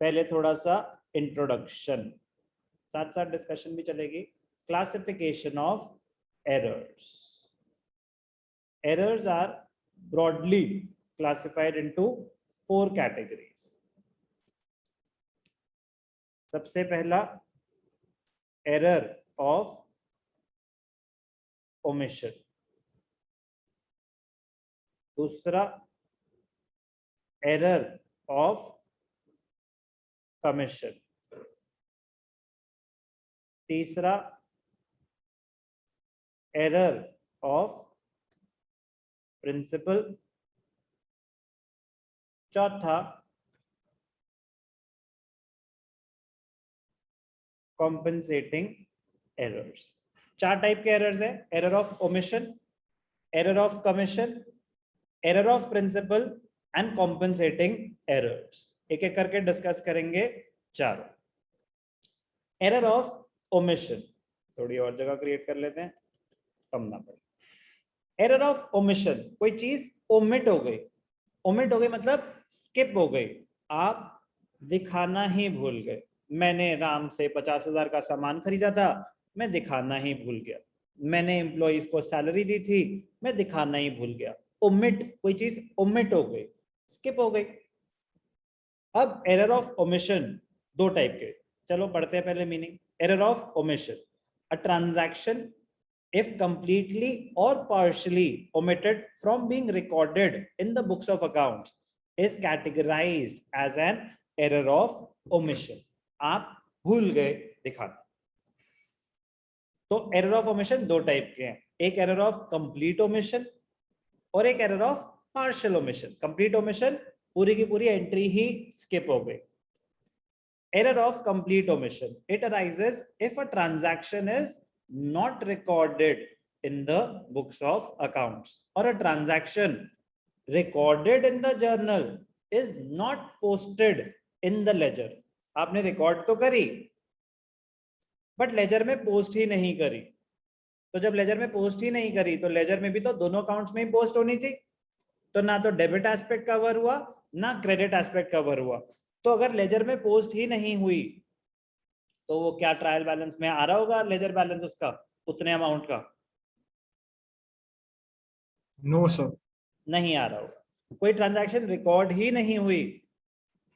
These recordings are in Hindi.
पहले थोड़ा सा इंट्रोडक्शन, साथ साथ डिस्कशन भी चलेगी। Classification of errors. Errors are broadly classified into 4 categories. सबसे पहला error of omission, दूसरा error of commission, तीसरा error of प्रिंसिपल, चौथा कॉम्पेंसेटिंग एरर्स. 4 टाइप के एरर्स है. Error of omission, error of commission, error of principle and compensating errors. एक एक करके डिस्कस करेंगे चारों. एरर ऑफ ओमिशन, थोड़ी और जगह क्रिएट कर लेते हैं, कम ना पड़े. एरर ऑफ ओमिशन, कोई चीज ओमिट हो गई. ओमिट हो गई मतलब स्किप हो गई, आप दिखाना ही भूल गए. मैंने राम से 50,000 का सामान खरीदा था, मैं दिखाना ही भूल गया. मैंने एम्प्लॉइज को सैलरी दी थी, मैं दिखाना ही भूल गया. ओमिट, कोई चीज ओमिट हो गई, स्किप हो गई. अब एरर ऑफ ओमिशन 2 टाइप के. चलो पढ़ते हैं पहले meaning. Error of omission, a transaction if completely or partially omitted from being recorded in the books of accounts is categorized as an error of omission. आप भूल गए दिखाना. तो एरर ऑफ ओमिशन 2 टाइप के हैं. एक एरर ऑफ कंप्लीट ओमिशन और एक error of partial omission. Complete omission, पूरी की पूरी एंट्री ही स्किप हो गई. Error of complete omission, it arises if a transaction is not recorded in the books of accounts or a transaction recorded in the journal is not posted in the ledger. आपने रिकॉर्ड तो करी बट लेजर में पोस्ट ही नहीं करी. तो जब लेजर में पोस्ट ही नहीं करी तो लेजर में भी तो दोनों अकाउंट्स में ही पोस्ट होनी थी. तो ना तो डेबिट एस्पेक्ट कवर हुआ ना क्रेडिट एस्पेक्ट कवर हुआ. तो अगर लेजर में पोस्ट ही नहीं हुई तो वो क्या ट्रायल बैलेंस में आ रहा होगा लेजर बैलेंस उसका उतने अमाउंट का? नो सर, नहीं आ रहा होगा. कोई ट्रांजैक्शन रिकॉर्ड ही नहीं हुई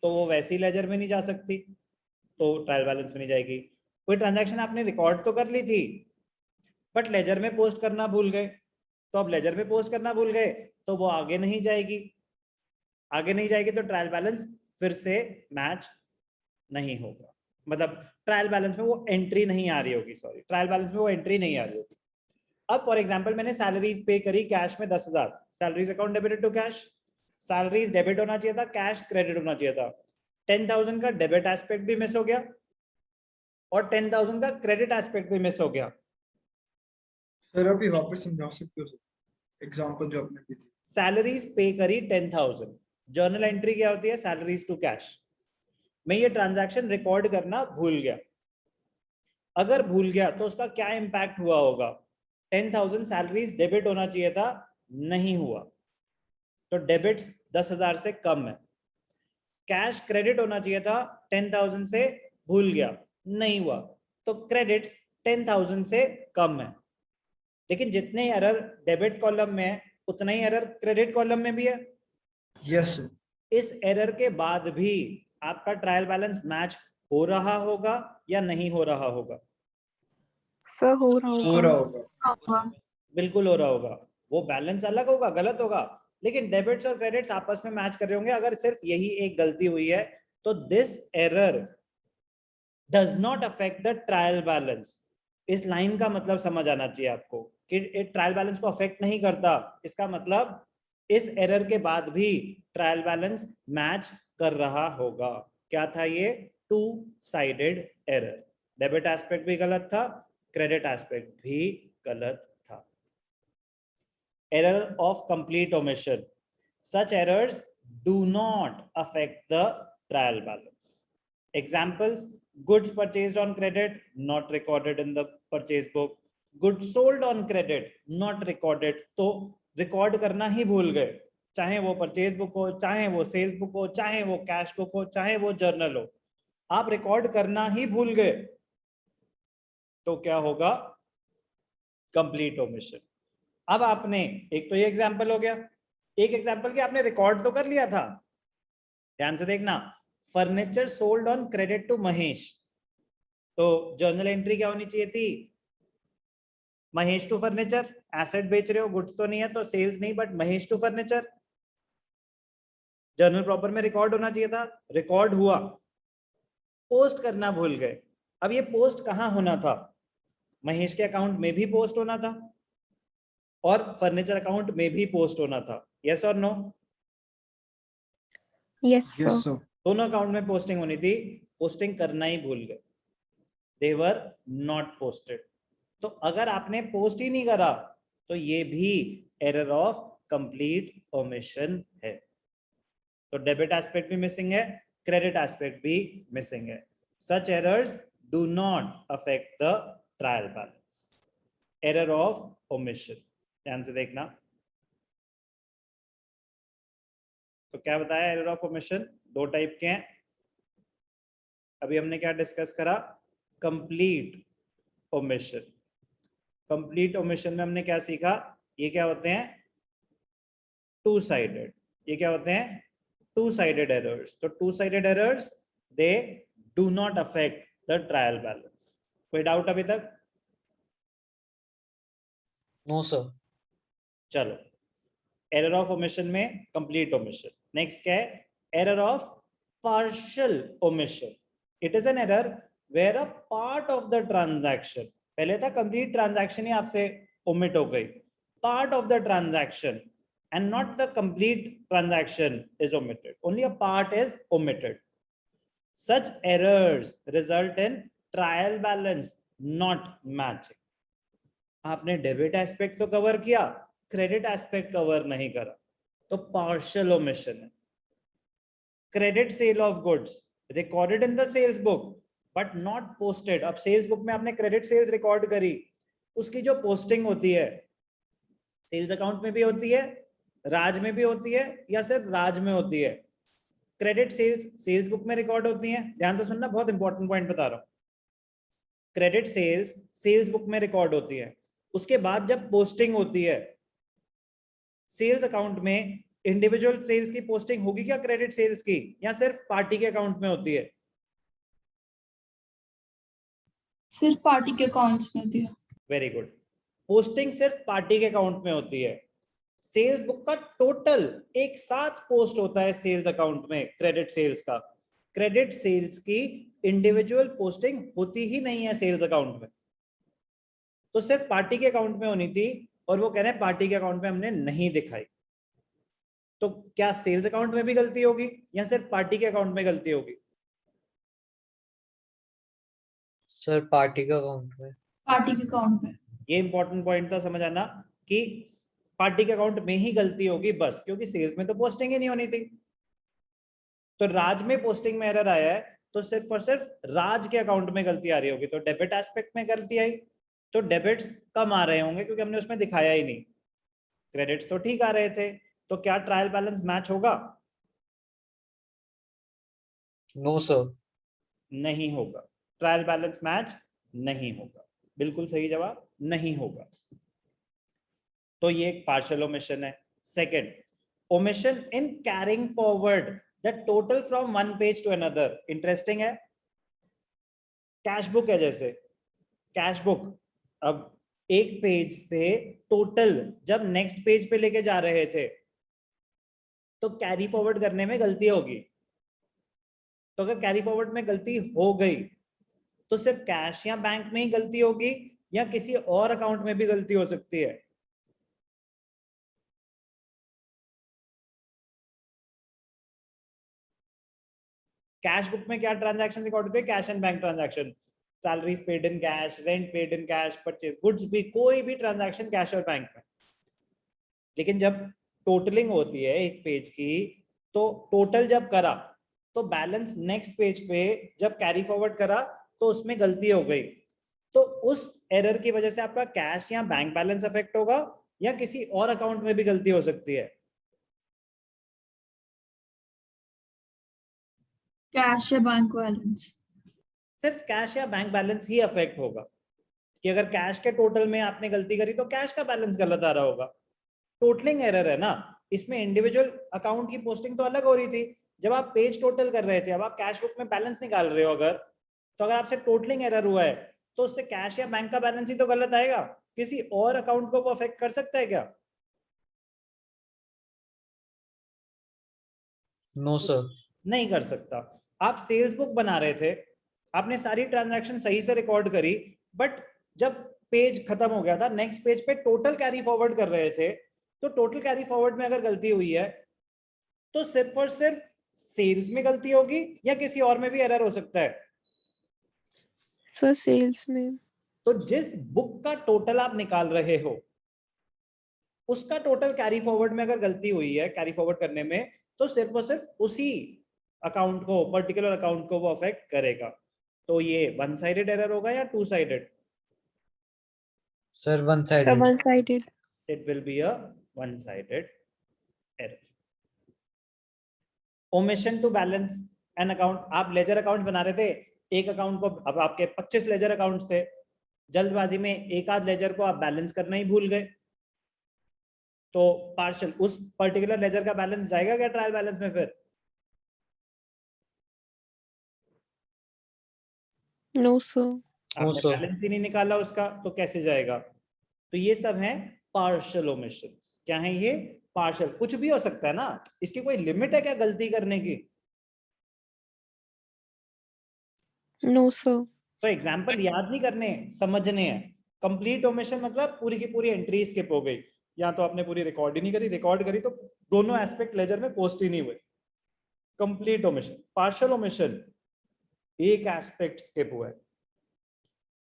तो वो वैसी लेजर में नहीं जा सकती, तो ट्रायल बैलेंस में नहीं जाएगी. कोई ट्रांजैक्शन आपने रिकॉर्ड तो कर ली थी बट लेजर में पोस्ट करना भूल गए, तो अब लेजर में पोस्ट करना भूल गए तो वो आगे नहीं जाएगी. आगे नहीं जाएगी तो ट्रायल बैलेंस फिर से मैच नहीं होगा. मतलब ट्रायल बैलेंस में वो एंट्री नहीं आ रही होगी. सॉरी, ट्रायल बैलेंस में वो एंट्री नहीं आ रही होगी. अब फॉर एग्जांपल मैंने सैलरीज पे करी कैश में 10,000. Salaries account debited to cash. Salaries debit होना चाहिए था, कैश क्रेडिट होना चाहिए था. 10,000 का डेबिट एस्पेक्ट भी मिस हो गया और 10,000 का क्रेडिट एस्पेक्ट भी मिस हो गया. सर अभी वापस समझा सकते हो एग्जांपल जो आपने दी थी. सैलरीज पे करी 10,000. जर्नल एंट्री क्या होती है? Salaries to cash. मैं ये ट्रांजैक्शन रिकॉर्ड करना भूल गया. अगर भूल गया तो उसका क्या इंपैक्ट हुआ होगा? 10,000 सैलरीज डेबिट होना चाहिए था, नहीं हुआ, तो डेबिट्स 10,000 से कम है. कैश क्रेडिट होना चाहिए था 10,000 से, भूल गया, नहीं हुआ, तो क्रेडिट्स 10,000 से कम है. लेकिन जितने एरर डेबिट कॉलम में है उतना ही एरर क्रेडिट कॉलम में भी है. यस. इस एरर के बाद भी आपका ट्रायल बैलेंस मैच हो रहा होगा या नहीं हो रहा होगा? सर हो रहा होगा. बिल्कुल हो रहा होगा. वो बैलेंस अलग होगा, गलत होगा, लेकिन डेबिट्स और क्रेडिट्स आपस में मैच कर रहे होंगे. अगर सिर्फ यही एक गलती हुई है तो this error does not affect the trial balance. इस लाइन का मतलब समझ आना चाहिए आपको कि ट्रायल बैलेंस को अफेक्ट नहीं करता. इसका मतलब इस एरर के बाद भी ट्रायल बैलेंस मैच कर रहा होगा. क्या था ये? 2 साइडेड एरर. डेबिट एस्पेक्ट भी गलत था, क्रेडिट एस्पेक्ट भी गलत था. Error of complete omission, such errors do not affect the trial balance. Examples: goods purchased on credit not recorded in the purchase book. Goods sold on credit not recorded, तो रिकॉर्ड करना ही भूल गए. चाहे वो परचेज बुक हो, चाहे वो सेल्स बुक हो, चाहे वो कैश बुक हो, चाहे वो जर्नल हो, आप रिकॉर्ड करना ही भूल गए तो क्या होगा? Complete omission. अब आपने, एक तो ये एग्जांपल हो गया, एक एग्जांपल कि आपने रिकॉर्ड तो कर लिया था, ध्यान से देखना, furniture sold on credit to Mahesh, तो जर्नल एंट्री क्या होनी चाहिए थी? महेश टू फर्नीचर, एसेट बेच रहे हो, गुड्स तो नहीं है तो सेल्स नहीं, but Mahesh to furniture, journal proper में रिकॉर्ड होना चाहिए था, रिकॉर्ड हुआ, पोस्ट करना भूल गए। अब ये पोस्ट कहाँ होना था? महेश के अकाउंट में भी पोस्ट होना था और फर्नीचर अकाउंट में भी पोस्ट होना था, यस और no? Yes, Yes, sir. sir. दोनों अकाउंट में पोस्टिंग होनी थी, पोस्टिंग करना ही भूल गए, दे वर नॉट पोस्टेड। तो अगर आपने पोस्ट ही नहीं करा तो ये भी एरर ऑफ कंप्लीट ओमिशन है। तो डेबिट एस्पेक्ट भी मिसिंग है, क्रेडिट एस्पेक्ट भी मिसिंग है। Such errors do not affect the trial balance. Error of omission, ध्यान से देखना। तो क्या बताया एरर ऑफ ओमिशन? दो टाइप के हैं। अभी हमने क्या डिस्कस करा? Complete omission. कंप्लीट ओमिशन में हमने क्या सीखा? ये क्या होते हैं? Two sided. ये क्या होते हैं? Two sided errors. तो two sided errors they do not affect the trial balance. कोई डाउट अभी तक? No sir. चलो, एरर ऑफ ओमिशन में कंप्लीट ओमिशन। नेक्स्ट क्या है? Error of partial omission. It is an error where a part of the transaction, पहले था कंप्लीट ट्रांजैक्शन ही आपसे ओमिट हो गई, part of the transaction and not the complete transaction is omitted, only a part is omitted. Such errors result in trial balance not matching. आपने डेबिट एस्पेक्ट तो कवर किया, क्रेडिट एस्पेक्ट कवर नहीं करा, तो पार्शियल ओमिशन है। Credit sale of goods recorded in the sales book but not posted. अब सेल्स बुक में आपने क्रेडिट सेल्स रिकॉर्ड करी, उसकी जो पोस्टिंग होती है सेल्स अकाउंट में भी होती है, राज में भी होती है, या सिर्फ राज में होती है? क्रेडिट सेल्स सेल्स बुक में रिकॉर्ड होती है। ध्यान से सुनना, बहुत इंपॉर्टेंट पॉइंट बता रहा हूं। क्रेडिट सेल्स सेल्स बुक में रिकॉर्ड होती है, उसके बाद जब पोस्टिंग होती है सेल्स अकाउंट में, इंडिविजुअल सेल्स की पोस्टिंग होगी क्या क्रेडिट सेल्स की, या सिर्फ पार्टी के अकाउंट में होती है? सिर्फ पार्टी के अकाउंट्स में भी है। वेरी गुड, पोस्टिंग सिर्फ पार्टी के अकाउंट में होती है। सेल्स बुक का टोटल एक साथ पोस्ट होता है सेल्स अकाउंट में, क्रेडिट सेल्स का। क्रेडिट सेल्स की इंडिविजुअल पोस्टिंग होती ही नहीं है सेल्स अकाउंट में, तो सिर्फ पार्टी के अकाउंट में होनी थी, और वो कह रहे हैं पार्टी के अकाउंट में हमने नहीं दिखाई। तो क्या सेल्स अकाउंट में भी गलती होगी या सिर्फ पार्टी के अकाउंट में गलती होगी? सर पार्टी का अकाउंट में। पार्टी के अकाउंट में। ये इंपॉर्टेंट पॉइंट था, समझ आना कि पार्टी के अकाउंट में ही गलती होगी बस, क्योंकि सेल्स में तो पोस्टिंग ही नहीं होनी थी। तो राज में पोस्टिंग में एरर आया है तो सिर्फ और सिर्फ राज के अकाउंट में गलती आ रही होगी, तो डेबिट एस्पेक्ट में गलती आई, तो डेबिट्स कम आ रहे होंगे क्योंकि हमने उसमें दिखाया ही नहीं। क्रेडिट्स तो ठीक आ रहे थे, तो क्या ट्रायल बैलेंस मैच होगा? No sir. नहीं होगा, ट्रायल बैलेंस मैच नहीं होगा। बिल्कुल सही जवाब, नहीं होगा। तो ये एक पार्शियल ओमिशन है। Second, omission in carrying forward the total from one page to another. Interesting है। कैश बुक है, जैसे कैश बुक, अब एक पेज से टोटल जब नेक्स्ट पेज पे लेके जा रहे थे तो कैरी फॉरवर्ड करने में गलती होगी। तो अगर कैरी फॉरवर्ड में गलती हो गई तो सिर्फ कैश या बैंक में ही गलती होगी या किसी और अकाउंट में भी गलती हो सकती है? कैश बुक में क्या ट्रांजैक्शन रिकॉर्ड होते हैं? Cash and bank transaction, salaries paid in cash, rent paid in cash, purchase goods, भी कोई भी ट्रांजैक्शन कैश और बैंक में। लेकिन जब टोटलिंग होती है एक पेज की, तो टोटल जब करा तो बैलेंस नेक्स्ट पेज पे जब कैरी फॉरवर्ड करा तो उसमें गलती हो गई, तो उस एरर की वजह से आपका कैश या बैंक बैलेंस अफेक्ट होगा या किसी और अकाउंट में भी गलती हो सकती है? कैश या बैंक बैलेंस। सिर्फ कैश या बैंक बैलेंस ही अफेक्ट होगा कि अगर कैश के टोटल में आपने गलती करी तो कैश का बैलेंस गलत आ रहा होगा। टोटलिंग एरर है ना, इसमें इंडिविजुअल अकाउंट की पोस्टिंग तो अलग हो रही थी। जब आप पेज टोटल कर रहे थे, अब आप कैश बुक में बैलेंस निकाल रहे हो अगर, तो अगर आपसे टोटलिंग एरर हुआ है तो उससे कैश या बैंक का बैलेंस ही तो गलत आएगा। किसी और अकाउंट को वो अफेक्ट कर सकता है क्या? No sir. नहीं कर सकता। आप सेल्स बुक बना रहे थे, आपने सारी ट्रांजैक्शन सही से रिकॉर्ड करी, बट जब पेज खत्म हो गया था, नेक्स्ट पेज पे टोटल कैरी फॉरवर्ड कर रहे थे, तो टोटल कैरी फॉरवर्ड में अगर गलती हुई है तो सिर्फ और सिर्फ सेल्स में गलती होगी या किसी और में भी एरर हो सकता है? सर सेल्स में। तो जिस बुक का टोटल आप निकाल रहे हो उसका टोटल कैरी फॉरवर्ड में अगर गलती हुई है कैरी फॉरवर्ड करने में, तो सिर्फ और सिर्फ उसी अकाउंट को, पर्टिकुलर अकाउंट को वो अफेक्ट करेगा। तो ये वन साइडेड एरर होगा या two sided? Sir one The sided. one-sided. It will be a one-sided error. Omission to balance an account. आप लेजर अकाउंट बना रहे थे, एक अकाउंट को, अब आपके 25 लेजर अकाउंट्स थे, जल्दबाजी में एक आध लेजर को आप बैलेंस करना ही भूल गए, तो पार्शियल उस पर्टिकुलर लेजर का बैलेंस जाएगा क्या ट्रायल बैलेंस में? फिर No, sir. आपने sir. बैलेंस ही नहीं निकाला उसका, तो कैसे जाएगा? तो ये सब है पार्शियल ओमिशंस। क्या है ये? पार्शियल। कुछ भी हो सकता है ना, इसकी कोई लिमिट है क्या गलती करने की? No, sir. तो एग्जाम्पल याद नहीं करने, समझने हैं। कंप्लीट ओमिशन मतलब पूरी की पूरी एंट्री स्किप हो गई, या तो आपने पूरी रिकॉर्ड ही नहीं करी, रिकॉर्ड करी तो दोनों एस्पेक्ट लेजर में पोस्ट ही नहीं हुए, कंप्लीट ओमिशन। पार्शियल ओमिशन एक एस्पेक्ट स्किप हुआ है।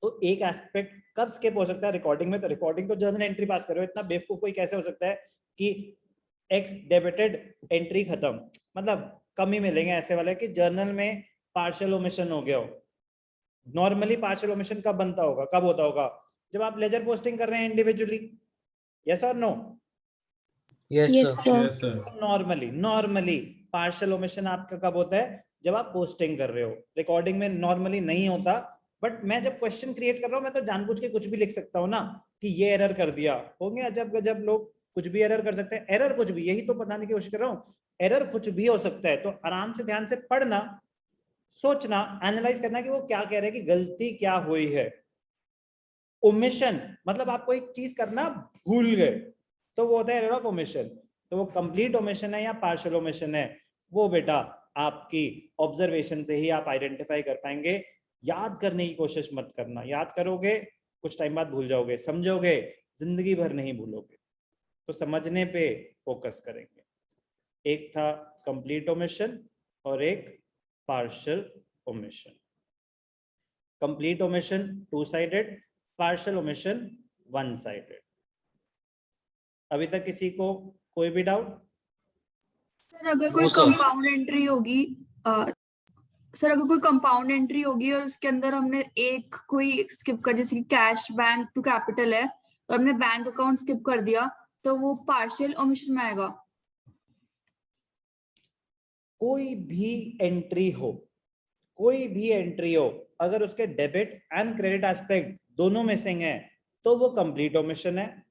तो एक एस्पेक्ट कब स्किप हो सकता है? रिकॉर्डिंग में। तो रिकॉर्डिंग तो जर्नल एंट्री पास कर रहे हो, इतना बेवकूफ कोई कैसे हो सकता है कि एक्स डेबिटेड एंट्री खत्म, मतलब कम ही मिलेंगे ऐसे वाले कि जर्नल में पार्शियल ओमिशन हो गया हो। नॉर्मली पार्शियल ओमिशन कब बनता होगा, कब होता होगा? जब आप लेजर पोस्टिंग कर रहे हैं इंडिविजुअली। यस और no? Yes Yes, sir. sir. Normally partial omission आपका कब होता है? जब आप पोस्टिंग कर रहे हो। रिकॉर्डिंग में नॉर्मली नहीं होता, बट मैं जब क्वेश्चन क्रिएट कर रहा हूं, मैं तो जानबूझ के कुछ भी लिख सकता हूं ना कि ये एरर कर दिया। होंगे अजब गजब लोग, कुछ भी एरर कर सकते हैं। एरर कुछ भी, यही तो बताने की कोशिश कर रहा हूं, एरर कुछ भी हो सकता है। तो आराम से ध्यान से पढ़ना, सोचना, एनालाइज करना कि वो क्या कह रहे हैं, कि गलती क्या हुई है। ओमिशन मतलब आपको एक चीज करना भूल गए, तो वो होता है एरर ऑफ ओमिशन। तो वो कंप्लीट ओमिशन है या पार्शियल ओमिशन है, वो बेटा आपकी ऑब्जर्वेशन से ही आप आइडेंटिफाई कर पाएंगे। याद करने की कोशिश मत करना, याद करोगे कुछ टाइम बाद भूल जाओगे, समझोगे जिंदगी भर नहीं भूलोगे। तो समझने पे फोकस करेंगे। एक था कंप्लीट ओमिशन और एक partial omission. Complete omission two sided, partial omission one sided. अभी तक किसी को कोई भी डाउट? सर अगर कोई कंपाउंड एंट्री होगी, सर अगर कोई कंपाउंड एंट्री होगी और उसके अंदर हमने एक कोई स्किप कर, जैसे कि कैश बैंक टू कैपिटल है, तो हमने बैंक अकाउंट स्किप कर दिया, तो वो पार्शियल ओमिशन में आएगा? कोई भी एंट्री हो, कोई भी एंट्री हो, अगर उसके डेबिट एंड क्रेडिट एस्पेक्ट दोनों मिसिंग है तो वो कंप्लीट ओमिशन है।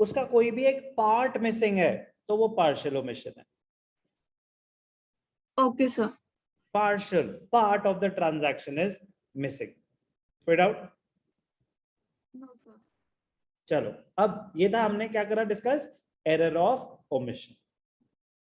उसका कोई भी एक पार्ट मिसिंग है तो वो पार्शियल ओमिशन है। Okay sir. Partial part of the transaction is missing. कोई डाउट? No sir. चलो, अब ये था हमने क्या करा डिस्कस, एरर ऑफ ओमिशन।